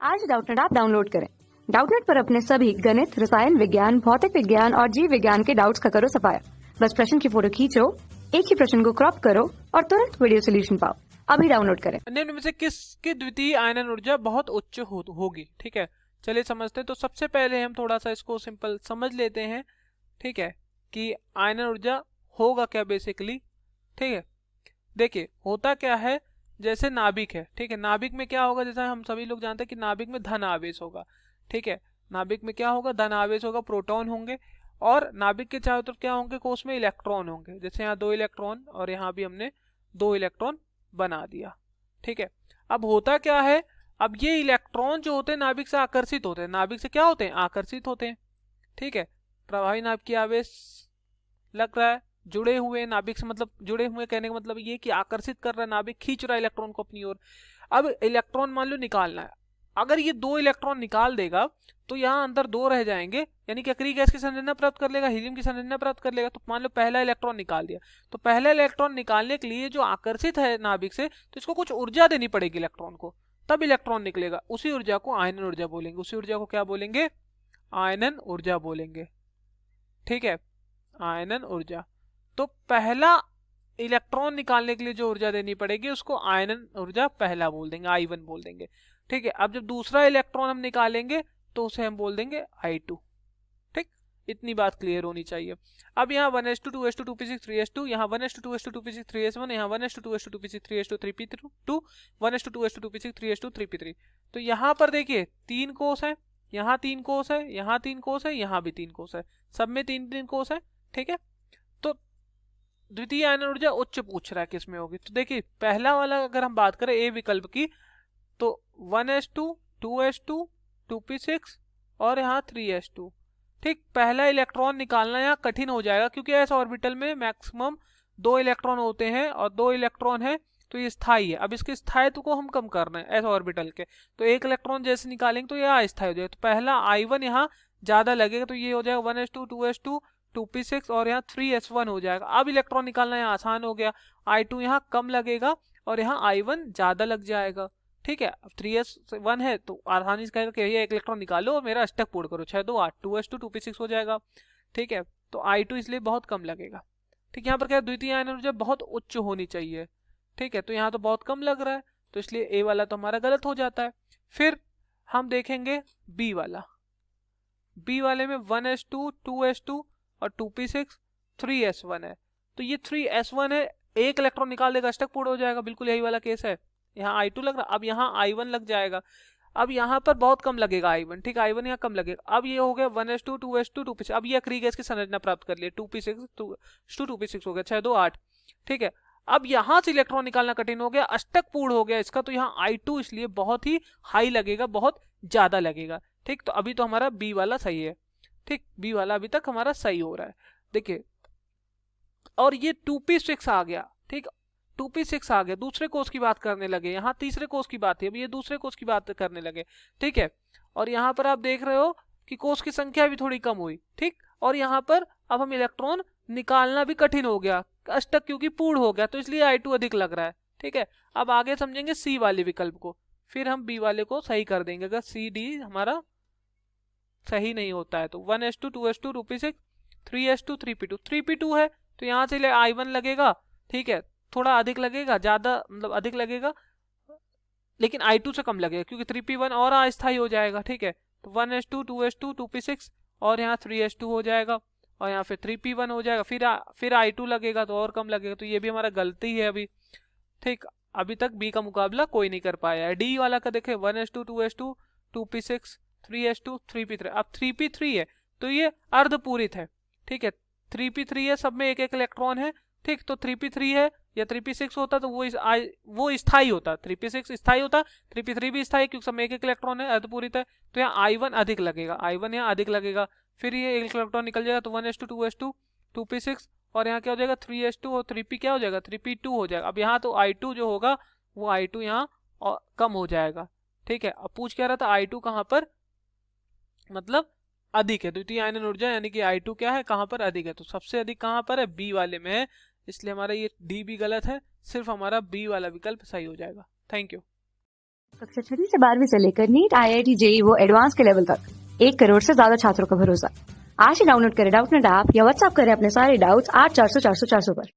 आज Doubtnut app download करें। Doubtnut पर अपने सभी गणित, रसायन विज्ञान, भौतिक विज्ञान और जीव विज्ञान के डाउट्स का करो सफाया। बस प्रश्न की फोटो खींचो, एक ही प्रश्न को क्रॉप करो और तुरंत वीडियो सोल्यूशन पाओ। अभी डाउनलोड करें। निम्न में से किसकी द्वितीय आयनन ऊर्जा बहुत उच्च होगी? ठीक है, चलिए समझते हैं। तो सबसे पहले हम थोड़ा सा इसको सिंपल समझ लेते हैं, ठीक है, कि आयनन ऊर्जा होगा क्या बेसिकली। ठीक है, देखिए होता क्या है, जैसे नाभिक है, ठीक है, नाभिक में क्या होगा, जैसा हम सभी लोग जानते हैं कि नाभिक में धन आवेश होगा। ठीक है, नाभिक में क्या होगा, धन आवेश होगा, प्रोटॉन होंगे, और नाभिक के चारों तरफ क्या होंगे, कोष में इलेक्ट्रॉन होंगे। जैसे यहाँ 2 इलेक्ट्रॉन और यहाँ भी हमने 2 इलेक्ट्रॉन बना दिया। ठीक है, अब होता क्या है, अब ये इलेक्ट्रॉन जो होते हैं नाभिक से आकर्षित होते हैं, नाभिक से क्या होते हैं, आकर्षित होते हैं। ठीक है, प्रभावी नाभिक की आवेश लग रहा है, जुड़े हुए नाभिक से, मतलब जुड़े हुए कहने का मतलब ये कि आकर्षित कर रहा है नाभिक, खींच रहा है इलेक्ट्रॉन को अपनी ओर। अब इलेक्ट्रॉन मान लो निकालना है, अगर ये 2 इलेक्ट्रॉन निकाल देगा तो यहाँ अंदर 2 रह जाएंगे, यानी कि अक्रिय गैस की संरचना प्राप्त कर लेगा, हीलियम की संरचना प्राप्त कर लेगा। तो मान लो पहला इलेक्ट्रॉन निकाल दिया, तो पहला इलेक्ट्रॉन निकालने के लिए जो आकर्षित है नाभिक से, तो इसको कुछ ऊर्जा देनी पड़ेगी इलेक्ट्रॉन को, तब इलेक्ट्रॉन निकलेगा। उसी ऊर्जा को आयनन ऊर्जा बोलेंगे, उसी ऊर्जा को क्या बोलेंगे, आयनन ऊर्जा बोलेंगे। ठीक है, आयनन ऊर्जा। तो पहला इलेक्ट्रॉन निकालने के लिए जो ऊर्जा देनी पड़ेगी उसको आयनन ऊर्जा पहला बोल देंगे, I1 बोल देंगे। ठीक है, अब जब दूसरा इलेक्ट्रॉन हम निकालेंगे तो उसे हम बोल देंगे I2। ठीक, इतनी बात क्लियर होनी चाहिए। अब यहाँ 1s2 2s2 2p6 3s2, यहाँ 1s2 2s2 2p6 3s1, यहाँ 1s2 2s2 2p6 3s2 3p2, 1s2 2s2 2p6 3s2 3p3। तो यहाँ पर देखिए 3 कोष है, यहाँ 3 कोष है, यहाँ 3 कोष है, यहाँ भी 3 कोष है, सब में 3 कोष है। ठीक है, तो द्वितीय आयनन ऊर्जा उच्च पूछ रहा है किस में होगी। तो देखिए पहला वाला अगर हम बात करें ए विकल्प की, तो 1s2 2s2 2p6 और यहाँ 3s2। ठीक, पहला इलेक्ट्रॉन निकालना यहाँ कठिन हो जाएगा, क्योंकि एस ऑर्बिटल में मैक्सिमम 2 इलेक्ट्रॉन होते हैं और 2 इलेक्ट्रॉन है तो ये स्थायी है। अब इसके स्थायित्व को हम कम करना है एस ऑर्बिटल के, तो 1 इलेक्ट्रॉन जैसे निकालेंगे तो यह अस्थायी हो जाएगा। तो पहला I1 यहाँ ज्यादा लगेगा, तो ये हो जाएगा 1s2 2s2 2p6 और यहाँ 3s1 हो जाएगा। अब इलेक्ट्रॉन निकालना यहाँ आसान हो गया, I2 यहाँ कम लगेगा और यहाँ I1 ज्यादा लग जाएगा। ठीक है, अब 3s1 है तो आसानी से कहेगा कि ये 1 इलेक्ट्रॉन निकालो और मेरा अष्टक पूर्ण करो, 6 2 8, 2s2 2p6 हो जाएगा। ठीक है, तो I2 इसलिए बहुत कम लगेगा। ठीक, यहाँ पर क्या द्वितीय आयनन ऊर्जा बहुत उच्च होनी चाहिए। ठीक है, तो यहाँ तो बहुत कम लग रहा है, तो इसलिए ए वाला तो हमारा गलत हो जाता है। फिर हम देखेंगे बी वाला, बी वाले में 1s2 2s2 और 2p6 3s1 है, तो ये 3s1 है, 1 इलेक्ट्रॉन निकाल देगा अष्टक पूर्ण हो जाएगा, बिल्कुल यही वाला केस है। यहाँ I2 लग रहा, अब यहाँ I1 लग जाएगा। अब यहाँ पर बहुत कम लगेगा I1, ठीक, I1 यहाँ कम लगेगा। अब ये हो गया 1s2 2s2 2p6, अब ये अक्रिय गैस की संरचना प्राप्त कर लिए, 2p6 2p6 हो गया, 6 2 8। ठीक है, अब यहाँ से इलेक्ट्रॉन निकालना कठिन हो गया, अष्टक पूर्ण हो गया इसका, तो यहाँ I2 इसलिए बहुत ही हाई लगेगा, बहुत ज्यादा लगेगा। ठीक, तो अभी तो हमारा बी वाला सही है। ठीक, बी वाला अभी तक हमारा सही हो रहा है। देखिए, और ये 2p6 आ गया। ठीक, 2p6 आ गया, दूसरे कोष की बात करने लगे, यहाँ तीसरे कोष की बात है, अब ये दूसरे कोष की बात करने लगे। ठीक है, और यहाँ पर आप देख रहे हो कि कोष की संख्या भी थोड़ी कम हुई। ठीक, और यहाँ पर अब हम इलेक्ट्रॉन निकालना भी कठिन हो गया, अष्टक क्योंकि पूर्ण हो गया, तो इसलिए I2 अधिक लग रहा है। ठीक है, अब आगे समझेंगे सी वाले विकल्प को, फिर हम बी वाले को सही कर देंगे अगर सी डी हमारा सही नहीं होता है। तो 1s2 2s2 2p6 3s2 3p2, 3p2 है तो यहाँ से I1 लगेगा। ठीक है, थोड़ा अधिक लगेगा, ज्यादा मतलब अधिक लगेगा, लेकिन I2 से कम लगेगा क्योंकि 3p1 और अस्थायी हो जाएगा। ठीक है, तो 1s2 2s2 2p6 और यहाँ 3s2 हो जाएगा और यहाँ फिर 3p1 हो जाएगा, फिर I2 लगेगा तो और कम लगेगा, तो ये भी हमारा गलती है अभी। ठीक, अभी तक बी का मुकाबला कोई नहीं कर पाया है। डी वाला का देखे 1s2 2s2 2p6 3s2 3p3, अब 3p3 है तो ये अर्धपूरित है। ठीक है, 3p3 है, सब में 1 1 इलेक्ट्रॉन है। ठीक, तो 3p3 है या 3p6 होता तो वो स्थायी होता, 3p6 स्थायी होता, 3p3 भी स्थायी क्योंकि सब में 1 1 इलेक्ट्रॉन है, अर्धपूरित है, तो यहाँ I1 अधिक लगेगा, I1 यहाँ अधिक लगेगा। फिर ये 1 इलेक्ट्रॉन निकल जाएगा तो 1s2 2s2 2p6 और यहाँ क्या हो जाएगा 3s2 और 3p क्या हो जाएगा 3p2 हो जाएगा। अब यहाँ तो I2 जो होगा वो I2 यहाँ कम हो जाएगा। ठीक है, अब पूछ क्या रहा था I2 कहाँ पर मतलब अधिक है, द्वितीय आयनन ऊर्जा यानी कि I2 क्या है, कहाँ पर अधिक है, तो सबसे अधिक कहाँ पर है, बी वाले में है, इसलिए हमारा ये डी भी गलत है, सिर्फ हमारा बी वाला विकल्प सही हो जाएगा। Thank you. कक्षा 6 से 12वीं से लेकर नीट, IIT, JEE वो एडवांस के लेवल तक 1 करोड़ से ज्यादा छात्रों का भरोसा। आज ही डाउनलोड करें डाउटनेट ऐप या व्हाट्सएप करें अपने सारे डाउट्स 8400 400 400 पर।